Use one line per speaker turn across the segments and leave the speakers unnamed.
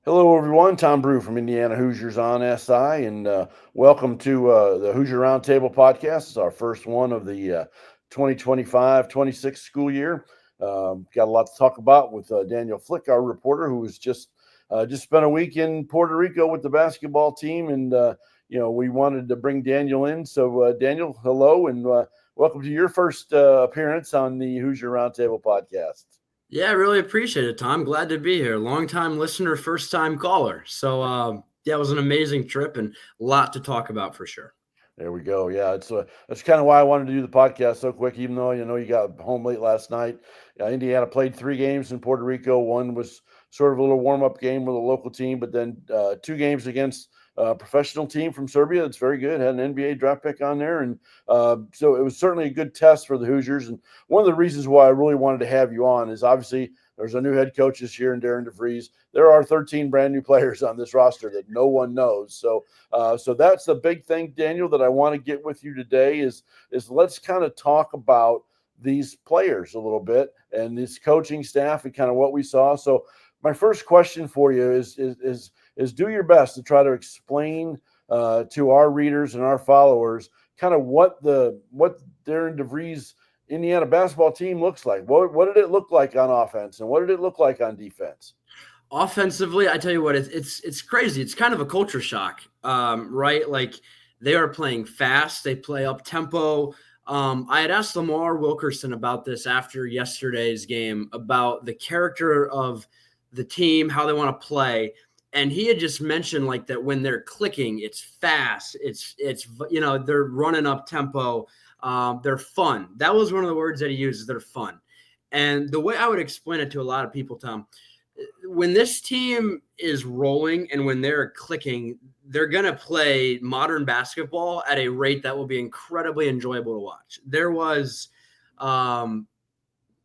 Hello, everyone. Tom Brew from Indiana Hoosiers on SI, and welcome to the Hoosier Roundtable podcast. It's our first one of the 2025-26 school year. Got a lot to talk about with Daniel Flick, our reporter, who was just spent a week in Puerto Rico with the basketball team, and we wanted to bring Daniel in. So, Daniel, hello, and welcome to your first appearance on the Hoosier Roundtable podcast.
Yeah, I really appreciate it, Tom. Glad to be here. Long time listener, first time caller. Yeah, it was an amazing trip and a lot to talk about for sure.
There we go. Yeah, that's kind of why I wanted to do the podcast so quick. Even though you got home late last night, Indiana played 3 games in Puerto Rico. One was sort of a little warm up game with a local team, but then 2 games against a professional team from Serbia. That's very good. Had an NBA draft pick on there, and so it was certainly a good test for the Hoosiers. And one of the reasons why I really wanted to have you on is obviously there's a new head coach this year in Darren DeVries. There are 13 brand new players on this roster that no one knows. So that's the big thing, Daniel, that I want to get with you today is let's kind of talk about these players a little bit and this coaching staff and kind of what we saw. So my first question for you is do your best to try to explain to our readers and our followers kind of what Darren DeVries Indiana basketball team looks like. What did it look like on offense and what did it look like on defense?
Offensively, I tell you what, it's crazy. It's kind of a culture shock, right? Like they are playing fast. They play up tempo. I had asked Lamar Wilkerson about this after yesterday's game about the character of the team, how they want to play. And he had just mentioned like that when they're clicking, it's fast. It's they're running up tempo. They're fun. That was one of the words that he uses. They're fun. And the way I would explain it to a lot of people, Tom, when this team is rolling and when they're clicking, they're going to play modern basketball at a rate that will be incredibly enjoyable to watch.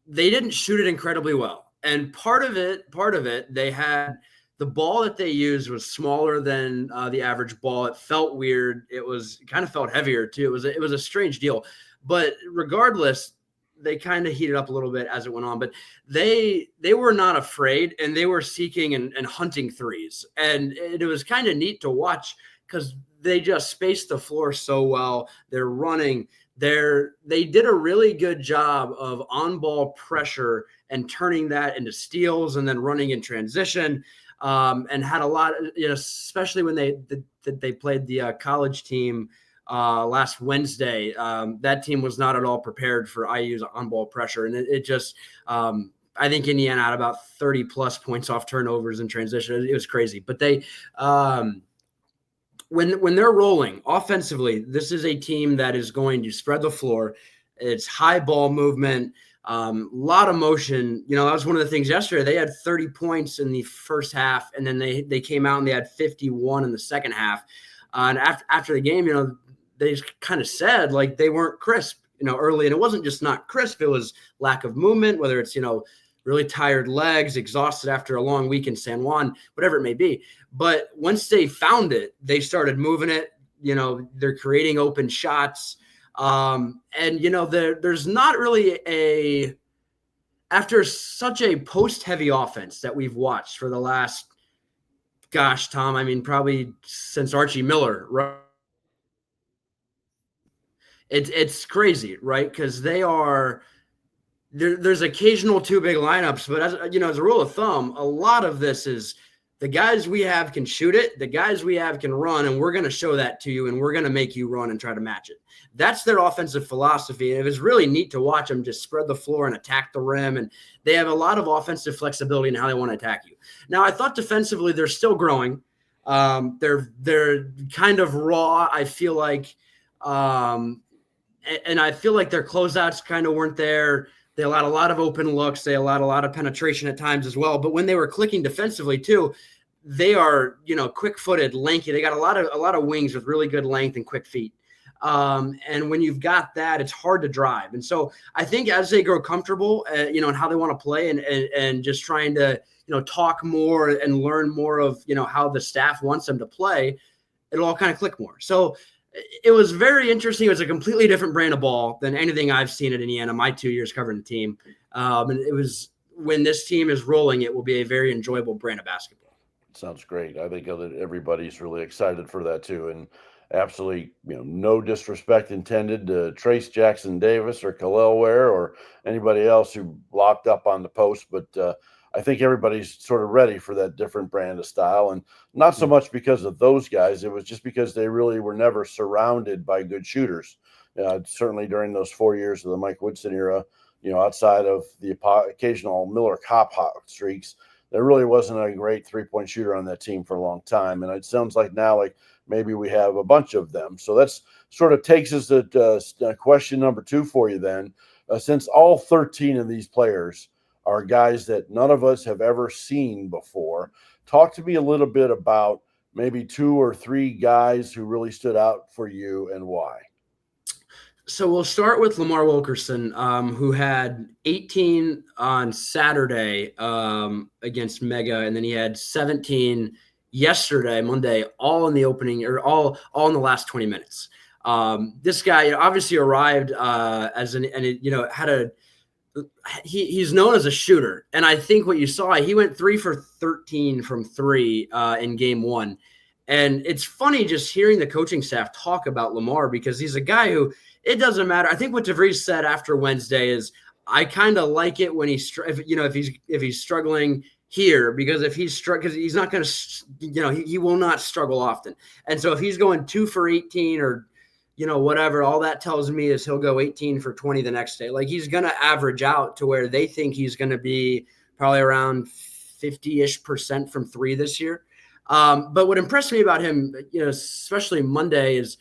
They didn't shoot it incredibly well. And part of it, they had the ball that they used was smaller than the average ball. It felt weird. It kind of felt heavier too. It was a strange deal. But regardless, they kind of heated up a little bit as it went on, but they were not afraid and they were seeking and hunting threes. And it was kind of neat to watch because they just spaced the floor so well. They're running. They did a really good job of on-ball pressure and turning that into steals and then running in transition. And had a lot, especially when they played the college team last Wednesday. That team was not at all prepared for IU's on-ball pressure, and it just I think Indiana had about 30 plus points off turnovers in transition. It was crazy, but they when they're rolling offensively, this is a team that is going to spread the floor. It's high ball movement. A lot of motion. That was one of the things yesterday. They had 30 points in the first half, and then they came out and they had 51 in the second half. And after the game, they just kind of said like they weren't crisp, early. And it wasn't just not crisp. It was lack of movement, whether it's, really tired legs, exhausted after a long week in San Juan, whatever it may be. But once they found it, they started moving it. They're creating open shots. There's not really after such a post-heavy offense that we've watched for the last, gosh, Tom, I mean, probably since Archie Miller, right? It's crazy, right? Because there's occasional two big lineups, but as a rule of thumb, a lot of this is the guys we have can shoot it, the guys we have can run, and we're going to show that to you, and we're going to make you run and try to match it. That's their offensive philosophy, and it was really neat to watch them just spread the floor and attack the rim, and they have a lot of offensive flexibility in how they want to attack you. Now, I thought defensively they're still growing. They're kind of raw, I feel like, and I feel like their closeouts kind of weren't there. They allowed a lot of open looks. They allowed a lot of penetration at times as well. But when they were clicking defensively too, they are, quick-footed, lanky. They got a lot of wings with really good length and quick feet. And when you've got that, it's hard to drive. And so I think as they grow comfortable, and how they want to play and just trying to, talk more and learn more of, how the staff wants them to play, it'll all kind of click more. So it was very interesting. It was a completely different brand of ball than anything I've seen at Indiana, my 2 years covering the team. And it was when this team is rolling, it will be a very enjoyable brand of basketball.
Sounds great. I think that everybody's really excited for that too. And absolutely, no disrespect intended to Trace Jackson Davis or Khalil Ware or anybody else who locked up on the post, but I think everybody's sort of ready for that different brand of style. And not so much because of those guys, it was just because they really were never surrounded by good shooters. Certainly during those 4 years of the Mike Woodson era, outside of the occasional Miller Kopp hot streaks, there really wasn't a great 3-point shooter on that team for a long time. And it sounds like now, like maybe we have a bunch of them. So that's sort of takes us to question number 2 for you then. Since all 13 of these players are guys that none of us have ever seen before, talk to me a little bit about maybe 2 or 3 guys who really stood out for you and why.
So we'll start with Lamar Wilkerson, who had 18 on Saturday against Mega, and then he had 17 yesterday, Monday, all in the opening or all in the last 20 minutes. This guy obviously arrived he's known as a shooter, and I think what you saw, he went 3 for 13 from 3 in game 1. And it's funny just hearing the coaching staff talk about Lamar because he's a guy who it doesn't matter. I think what DeVries said after Wednesday is I kind of like it when if he's struggling here because if he's because he's not going to he will not struggle often. And so if he's going 2 for 18 or whatever, all that tells me is he'll go 18 for 20 the next day. Like he's going to average out to where they think he's going to be probably around 50-ish% from 3 this year. But what impressed me about him, especially Monday, is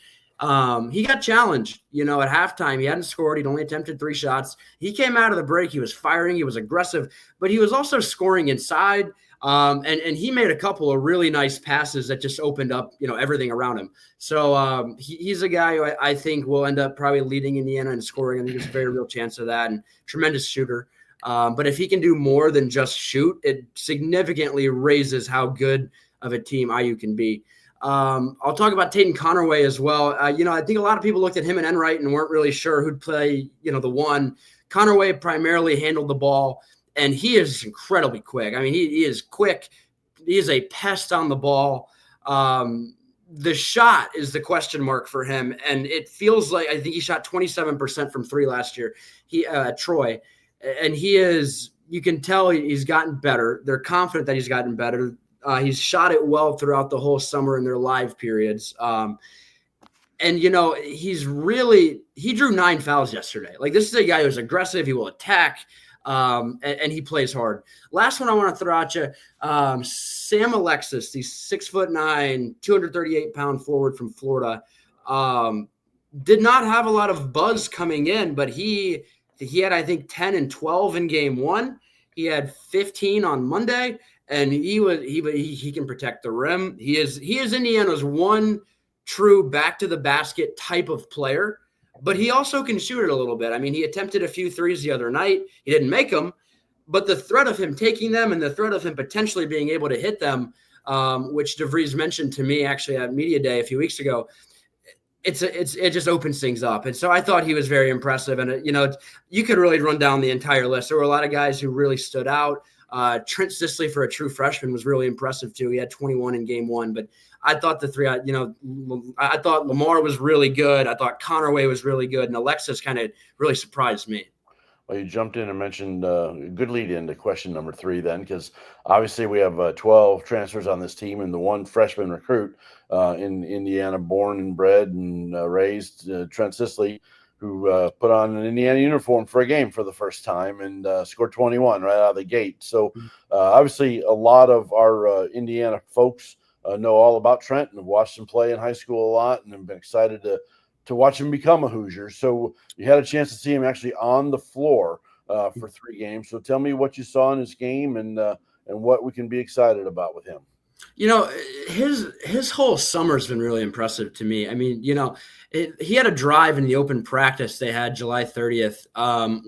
he got challenged, at halftime. He hadn't scored. He'd only attempted 3 shots. He came out of the break. He was firing. He was aggressive, but he was also scoring inside. And he made a couple of really nice passes that just opened up, everything around him. So he's a guy who I think will end up probably leading Indiana in scoring. I think there's a very real chance of that, and tremendous shooter. But if he can do more than just shoot, it significantly raises how good of a team IU can be. I'll talk about Tatum Connerway as well. I think a lot of people looked at him and Enright and weren't really sure who'd play, the 1. Connerway primarily handled the ball, and he is incredibly quick. I mean, he is quick. He is a pest on the ball. The shot is the question mark for him, and it feels like I think he shot 27% from 3 last year. Troy, and he is. You can tell he's gotten better. They're confident that he's gotten better. He's shot it well throughout the whole summer in their live periods. And he drew 9 fouls yesterday. Like this is a guy who's aggressive. He will attack, and he plays hard. Last one I want to throw at you, Sam Alexis, the 6'9", 238-pound forward from Florida, did not have a lot of buzz coming in, but he had, I think, 10 and 12 in game 1. He had 15 on Monday. And he can protect the rim. He is Indiana's one true back to the basket type of player, but he also can shoot it a little bit. I mean, he attempted a few threes the other night. He didn't make them, but the threat of him taking them and the threat of him potentially being able to hit them, which DeVries mentioned to me actually at Media Day a few weeks ago, it just opens things up. And so I thought he was very impressive. And, you could really run down the entire list. There were a lot of guys who really stood out. Trent Sisley for a true freshman was really impressive too. He had 21 in game 1, but I thought I thought Lamar was really good. I thought Connerway was really good, and Alexis kind of really surprised me.
Well, you jumped in and mentioned a good lead into question number 3 then, because obviously we have 12 transfers on this team and the 1 freshman recruit in Indiana, born and bred and raised, Trent Sisley, who put on an Indiana uniform for a game for the first time and scored 21 right out of the gate. So obviously a lot of our Indiana folks know all about Trent and have watched him play in high school a lot and have been excited to watch him become a Hoosier. So you had a chance to see him actually on the floor for 3 games. So tell me what you saw in his game and what we can be excited about with him.
His whole summer's been really impressive to me. I mean, he had a drive in the open practice they had July 30th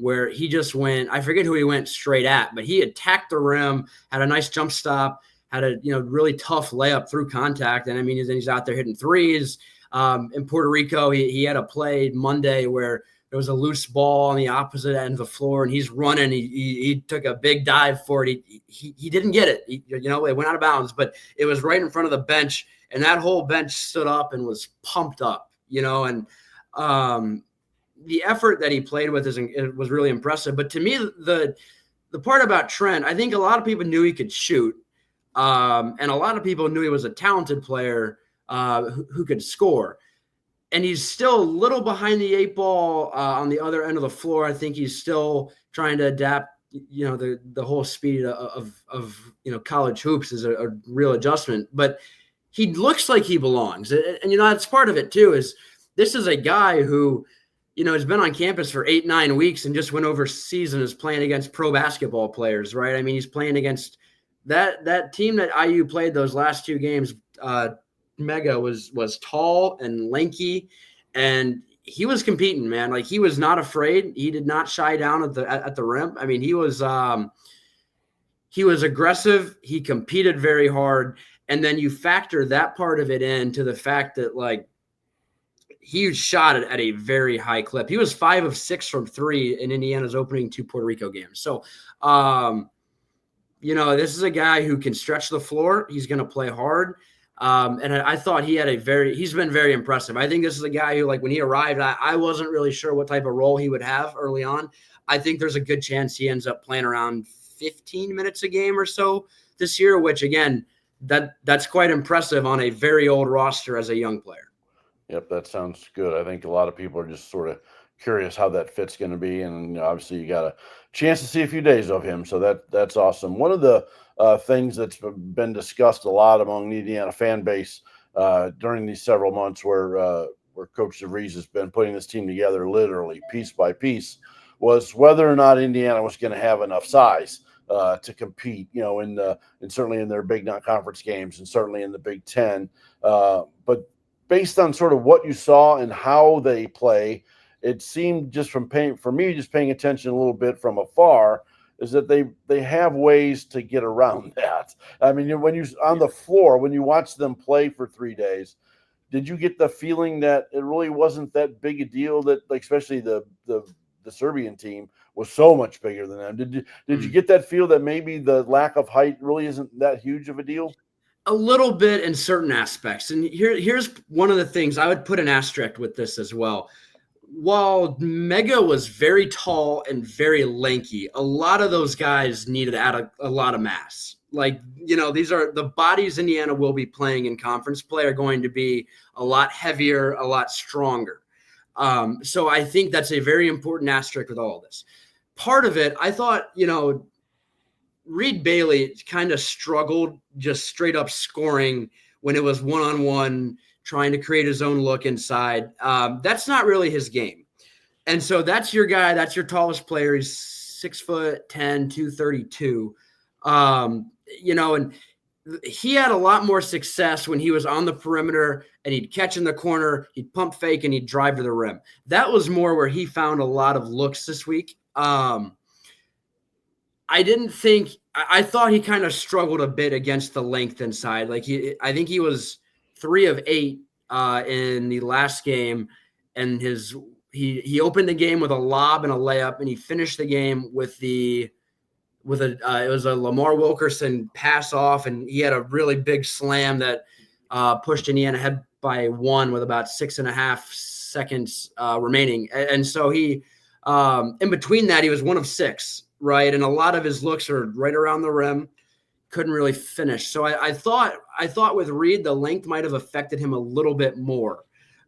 where he just went, I forget who he went straight at, but he attacked the rim, had a nice jump stop, had a really tough layup through contact. And I mean, then he's out there hitting threes. In Puerto Rico, he had a play Monday where there was a loose ball on the opposite end of the floor, and he's running. He took a big dive for it. He didn't get it. It went out of bounds, but it was right in front of the bench, and that whole bench stood up and was pumped up. And the effort that he played with was really impressive. But to me, the part about Trent, I think a lot of people knew he could shoot, and a lot of people knew he was a talented player who could score. And he's still a little behind the eight ball on the other end of the floor. I think he's still trying to adapt. The whole speed of college hoops is a real adjustment. But he looks like he belongs, and that's part of it too. Is this is a guy who has been on campus for 8-9 weeks and just went overseas and is playing against pro basketball players, right? I mean, he's playing against that team that IU played those last two games. Mega was tall and lanky, and he was competing, man. Like, he was not afraid. He did not shy down at the rim. I mean, he was aggressive. He competed very hard. And then you factor that part of it into the fact that, like, he shot it at a very high clip. He was 5 of 6 from 3 in Indiana's opening 2 Puerto Rico games. So, this is a guy who can stretch the floor. He's going to play hard. And I thought he's been very impressive. I think this is a guy who, like, when he arrived, I wasn't really sure what type of role he would have early on. I think there's a good chance he ends up playing around 15 minutes a game or so this year, which, again, that's quite impressive on a very old roster as a young player.
Yep, that sounds good. I think a lot of people are just sort of curious how that fit's going to be, and obviously you got a chance to see a few days of him, so that's awesome. One of the things that's been discussed a lot among the Indiana fan base during these several months, where Coach DeVries has been putting this team together literally piece by piece, was whether or not Indiana was going to have enough size to compete, and certainly in their Big non-conference games, and certainly in the Big Ten. But based on sort of what you saw and how they play, it seemed just paying attention a little bit from afar, is that they have ways to get around that. I mean, when you watch them play for 3 days, did you get the feeling that it really wasn't that big a deal, that, like, especially the Serbian team was so much bigger than them? Did you get that feel that maybe the lack of height really isn't that huge of a deal?
A little bit in certain aspects. And here's one of the things I would put an asterisk with this as well. While Mega was very tall and very lanky, a lot of those guys needed to add a lot of mass. Like, these are the bodies Indiana will be playing in conference play are going to be a lot heavier, a lot stronger. So I think that's a very important asterisk with all of this. Part of it, I thought, Reed Bailey kind of struggled just straight up scoring when it was one-on-one, trying to create his own look inside. That's not really his game. And so that's your guy. That's your tallest player. He's 6'10", 232. And he had a lot more success when he was on the perimeter and he'd catch in the corner, he'd pump fake, and he'd drive to the rim. That was more where he found a lot of looks this week. I thought he kind of struggled a bit against the length inside. Like, I think he was 3 of 8 in the last game, and he opened the game with a lob and a layup, and he finished the game with it was a Lamar Wilkerson pass off, and he had a really big slam that pushed Indiana ahead by 1 with about 6.5 seconds remaining. And so he, in between that, he was 1 of 6. Right. And a lot of his looks are right around the rim. Couldn't really finish. So I thought with Reed, the length might have affected him a little bit more.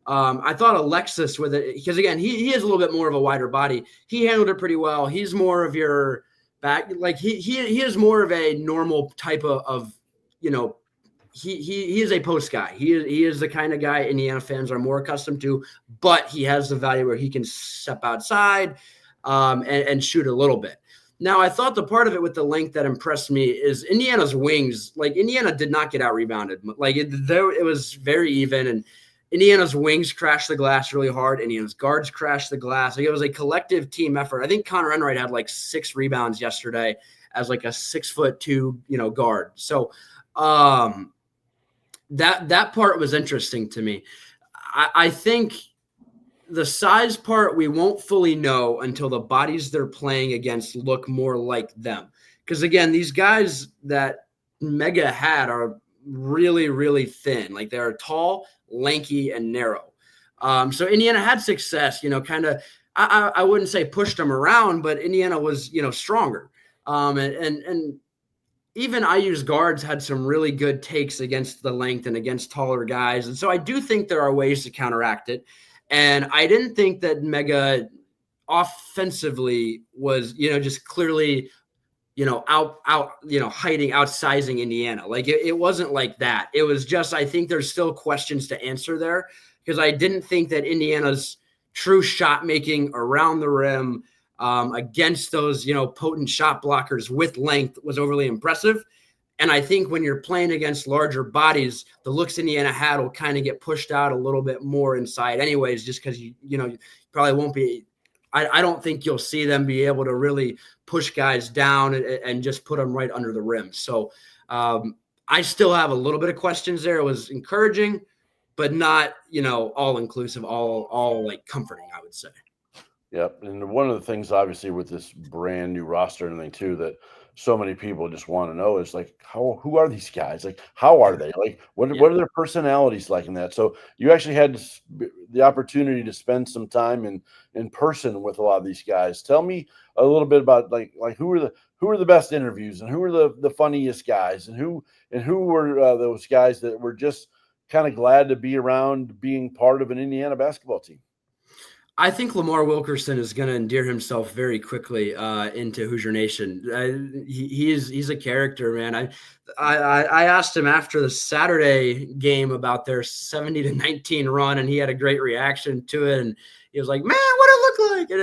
I thought Alexis with it, because, again, he is a little bit more of a wider body. He handled it pretty well. He's more of your back. Like, he is more of a normal type of he is a post guy. He is the kind of guy Indiana fans are more accustomed to, but he has the value where he can step outside and shoot a little bit. Now, I thought the part of it with the length that impressed me is Indiana's wings. Like, Indiana did not get out rebounded. Like, it was very even, and Indiana's wings crashed the glass really hard. Indiana's guards crashed the glass. Like, it was a collective team effort. I think Connor Enright had like 6 rebounds yesterday as like a 6'2", guard. So that part was interesting to me. I think the size part we won't fully know until the bodies they're playing against look more like them. Because again, these guys that Mega had are really, really thin. Like they are tall, lanky, and narrow. So Indiana had success, kind of. I wouldn't say pushed them around, but Indiana was, stronger. And even IU's guards had some really good takes against the length and against taller guys. And so I do think there are ways to counteract it. And I didn't think that Mega offensively was, just clearly, hiding, outsizing Indiana. Like it wasn't like that. It was just, I think there's still questions to answer there because I didn't think that Indiana's true shot making around the rim against those, potent shot blockers with length was overly impressive. And I think when you're playing against larger bodies, the looks Indiana had will kind of get pushed out a little bit more inside anyways, just because, you probably won't be – I don't think you'll see them be able to really push guys down and just put them right under the rim. So I still have a little bit of questions there. It was encouraging, but not, all inclusive, all like comforting, I would say.
Yep. And one of the things, obviously, with this brand new roster and everything too, that so many people just want to know is like, who are these guys? Like, how are they? Like, what are their personalities like in that? So you actually had the opportunity to spend some time in person with a lot of these guys. Tell me a little bit about like who are the best interviews and who are the funniest guys and who were those guys that were just kind of glad to be around being part of an Indiana basketball team.
I think Lamar Wilkerson is going to endear himself very quickly into Hoosier Nation. He's a character, man. I asked him after the Saturday game about their 70-19 run, and he had a great reaction to it. And he was like, "Man, what it look like?" And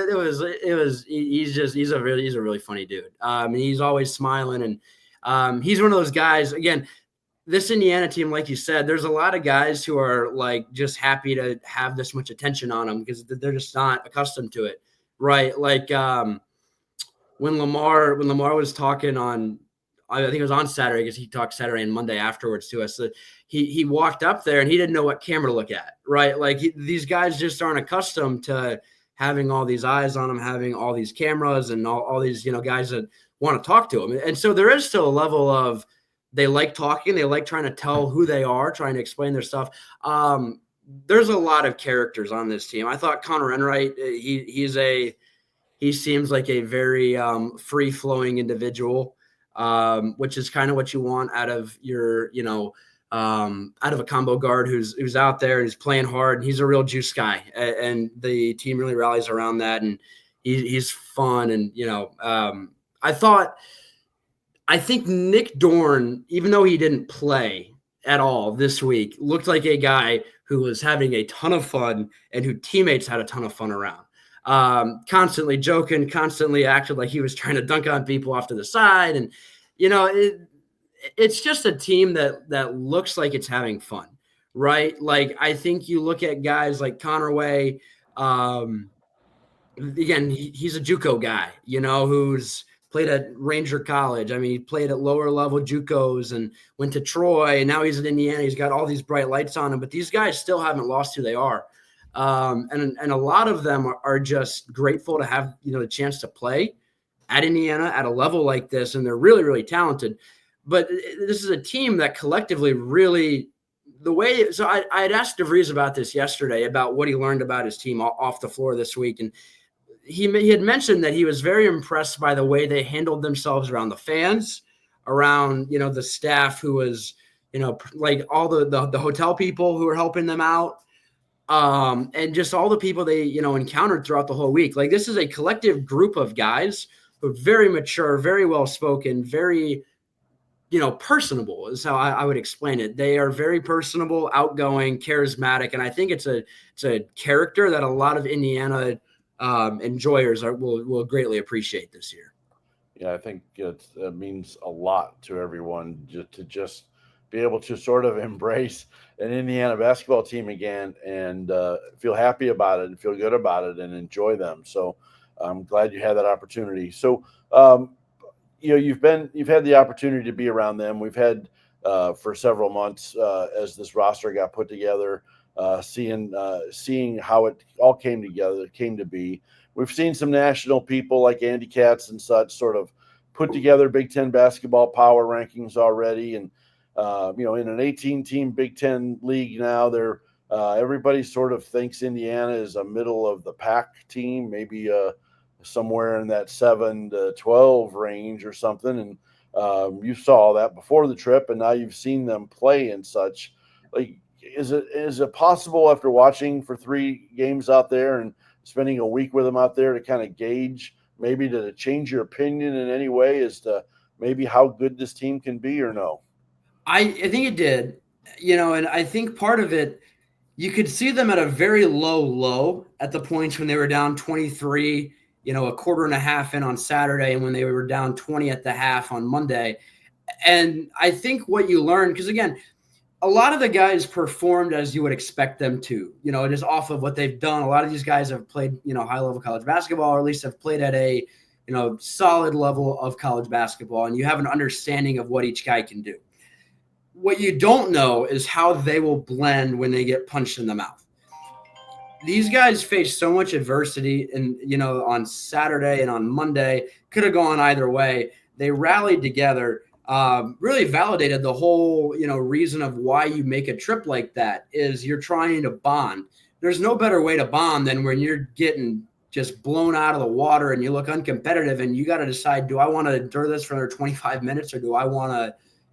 he's a really funny dude. And he's always smiling, and he's one of those guys. Again, this Indiana team, like you said, there's a lot of guys who are like just happy to have this much attention on them because they're just not accustomed to it, right? Like when Lamar was talking on, I think it was on Saturday because he talked Saturday and Monday afterwards to us. So he walked up there and he didn't know what camera to look at, right? Like these guys just aren't accustomed to having all these eyes on them, having all these cameras and all these guys that want to talk to them, and so there is still a level of. They like talking. They like trying to tell who they are, trying to explain their stuff. There's a lot of characters on this team. I thought Connor Enright, he seems like a very free-flowing individual, which is kind of what you want out of your, out of a combo guard who's out there and he's playing hard. He's a real juice guy, and the team really rallies around that. And he's fun. And I think Nick Dorn, even though he didn't play at all this week, looked like a guy who was having a ton of fun and who teammates had a ton of fun around. Constantly joking, constantly acted like he was trying to dunk on people off to the side. And, it's just a team that looks like it's having fun, right? Like, I think you look at guys like Connerway. Again, he's a JUCO guy, who's – played at Ranger College. I mean, he played at lower level JUCOs and went to Troy, and now he's at Indiana. He's got all these bright lights on him, but these guys still haven't lost who they are. And a lot of them are just grateful to have, the chance to play at Indiana at a level like this, and they're really, really talented. But this is a team that collectively really so I had asked DeVries about this yesterday, about what he learned about his team off the floor this week, and he had mentioned that he was very impressed by the way they handled themselves around the fans, around, the staff who was, like all the hotel people who were helping them out, and just all the people they, encountered throughout the whole week. Like, this is a collective group of guys who are very mature, very well-spoken, very, personable is how I would explain it. They are very personable, outgoing, charismatic, and I think it's a character that a lot of Indiana enjoyers will greatly appreciate this year.
Yeah, I think it means a lot to everyone to just be able to sort of embrace an Indiana basketball team again and feel happy about it and feel good about it and enjoy them. So I'm glad you had that opportunity. So you've had the opportunity to be around them. We've had for several months as this roster got put together. seeing how it all came together, came to be. We've seen some national people like Andy Katz and such sort of put together Big Ten basketball power rankings already, and in an 18-team Big Ten league now, everybody sort of thinks Indiana is a middle of the pack team, maybe somewhere in that 7 to 12 range or something. And you saw that before the trip, and now you've seen them play and such. Like, is it possible after watching for 3 games out there and spending a week with them out there to kind of gauge, maybe to change your opinion in any way as to maybe how good this team can be, or no?
I think it did, and I think part of it, you could see them at a very low at the points when they were down 23, a quarter and a half in on Saturday, and when they were down 20 at the half on Monday. And I think what you learned, because again, a lot of the guys performed as you would expect them to, just off of what they've done. A lot of these guys have played, high level college basketball, or at least have played at a, solid level of college basketball. And you have an understanding of what each guy can do. What you don't know is how they will blend when they get punched in the mouth. These guys faced so much adversity, and on Saturday and on Monday, could have gone either way. They rallied together, really validated the whole reason of why you make a trip like that is you're trying to bond. There's no better way to bond than when you're getting just blown out of the water and you look uncompetitive, and you got to decide, do I want to endure this for another 25 minutes, or do I want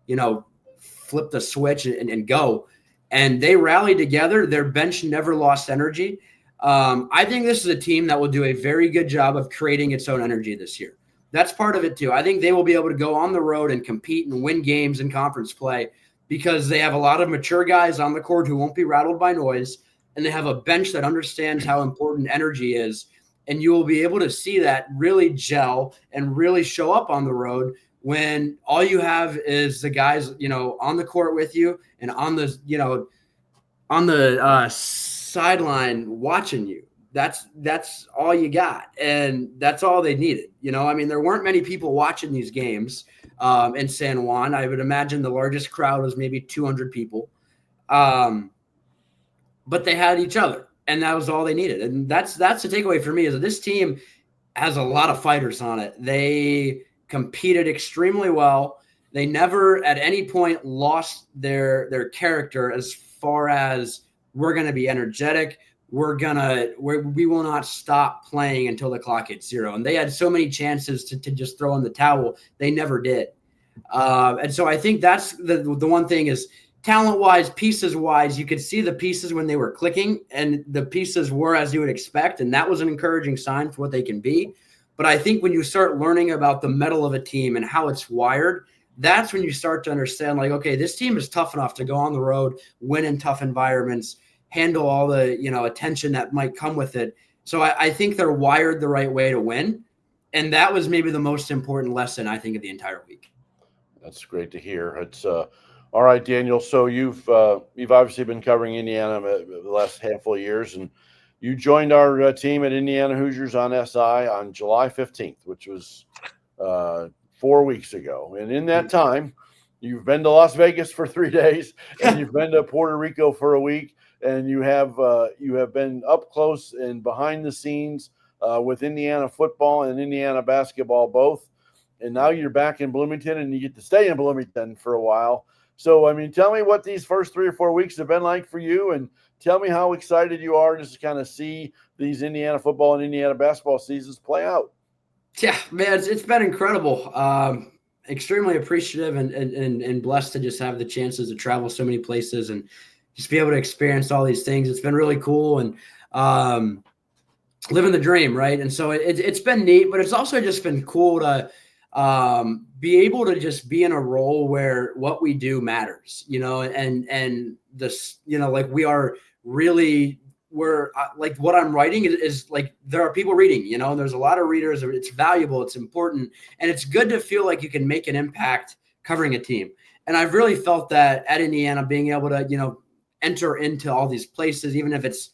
to flip the switch and go? And they rallied together. Their bench never lost energy. I think this is a team that will do a very good job of creating its own energy this year. That's part of it too. I think they will be able to go on the road and compete and win games in conference play because they have a lot of mature guys on the court who won't be rattled by noise, and they have a bench that understands how important energy is. And you will be able to see that really gel and really show up on the road when all you have is the guys, on the court with you and on the sideline watching you. That's all you got. And that's all they needed. There weren't many people watching these games in San Juan. I would imagine the largest crowd was maybe 200 people. But they had each other, and that was all they needed. And that's the takeaway for me, is that this team has a lot of fighters on it. They competed extremely well. They never at any point lost their character as far as, we're going to be energetic. We will not stop playing until the clock hits 0. And they had so many chances to just throw in the towel. They never did. And so I think that's the one thing is, talent-wise, pieces-wise, you could see the pieces when they were clicking, and the pieces were as you would expect, and that was an encouraging sign for what they can be. But I think when you start learning about the metal of a team and how it's wired, that's when you start to understand, like, okay, this team is tough enough to go on the road, win in tough environments, handle all the, attention that might come with it. So I think they're wired the right way to win. And that was maybe the most important lesson, I think, of the entire week.
That's great to hear. It's all right, Daniel. So you've obviously been covering Indiana the last handful of years, and you joined our team at Indiana Hoosiers on SI on July 15th, which was 4 weeks ago. And in that time, you've been to Las Vegas for 3 days, and you've been to Puerto Rico for a week, and you have been up close and behind the scenes with Indiana football and Indiana basketball both. And now you're back in Bloomington, and you get to stay in Bloomington for a while. So, tell me what these first 3 or 4 weeks have been like for you, and tell me how excited you are just to kind of see these Indiana football and Indiana basketball seasons play out.
Yeah, man, it's been incredible. Extremely appreciative and blessed to just have the chances to travel so many places and just be able to experience all these things. It's been really cool, and living the dream, right? And so it's been neat, but it's also just been cool to be able to just be in a role where what we do matters, and this, like we're like what I'm writing is like, there are people reading, there's a lot of readers. It's valuable. It's important. And it's good to feel like you can make an impact covering a team. And I've really felt that at Indiana, being able to, enter into all these places, even if it's,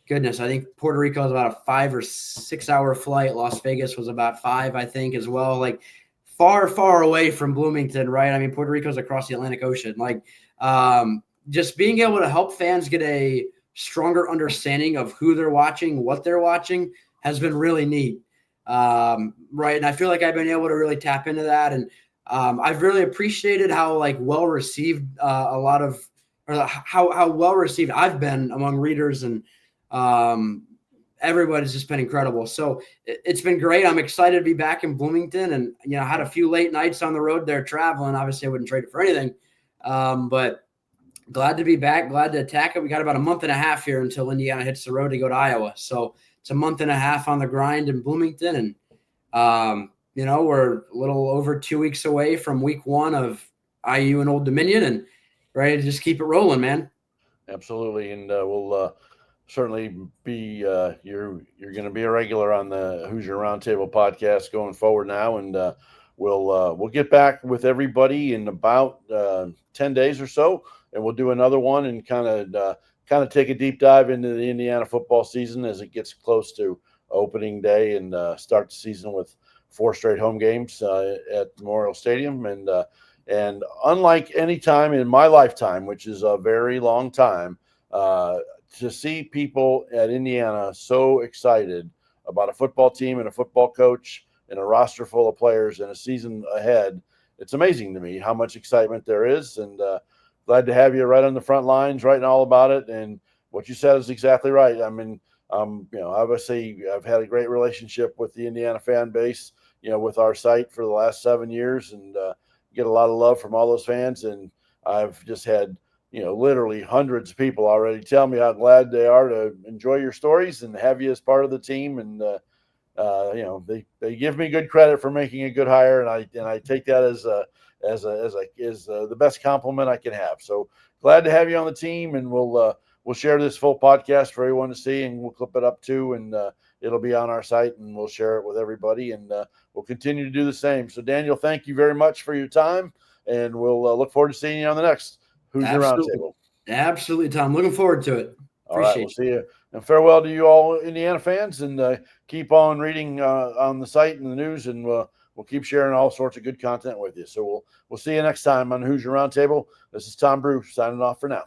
goodness, I think Puerto Rico is about a 5 or 6 hour flight. Las Vegas was about 5, I think, as well. Like far, far away from Bloomington, right? Puerto Rico is across the Atlantic Ocean. Like just being able to help fans get a stronger understanding of who they're watching, what they're watching has been really neat. Right. And I feel like I've been able to really tap into that. And I've really appreciated how well received how well received I've been among readers, and everybody's just been incredible. So it's been great. I'm excited to be back in Bloomington, and I had a few late nights on the road there traveling. Obviously, I wouldn't trade it for anything, but glad to be back. Glad to attack it. We got about a month and a half here until Indiana hits the road to go to Iowa. So it's a month and a half on the grind in Bloomington, and we're a little over 2 weeks away from week 1 of IU and Old Dominion, and ready to just keep it rolling, man.
Absolutely, and we'll certainly be you're going to be a regular on the Hoosier Roundtable podcast going forward now, and we'll get back with everybody in about 10 days or so, and we'll do another one and kind of take a deep dive into the Indiana football season as it gets close to opening day, and start the season with 4 straight home games at Memorial Stadium. And unlike any time in my lifetime, which is a very long time, to see people at Indiana so excited about a football team and a football coach and a roster full of players and a season ahead, it's amazing to me how much excitement there is. And glad to have you right on the front lines, writing all about it. And what you said is exactly right. I mean, obviously I've had a great relationship with the Indiana fan base, with our site for the last 7 years, and get a lot of love from all those fans. And I've just had, literally hundreds of people already tell me how glad they are to enjoy your stories and have you as part of the team. And, they give me good credit for making a good hire. And I take that as the best compliment I can have. So glad to have you on the team, and we'll share this full podcast for everyone to see, and we'll clip it up too. And, it'll be on our site, and we'll share it with everybody, and we'll continue to do the same. So Daniel, thank you very much for your time, and we'll look forward to seeing you on the next Hoosier Roundtable.
Absolutely, Tom. Looking forward to it.
All right, we'll see you. And farewell to you all, Indiana fans, and keep on reading on the site and the news, and we'll keep sharing all sorts of good content with you. So we'll see you next time on Hoosier Roundtable. This is Tom Brew signing off for now.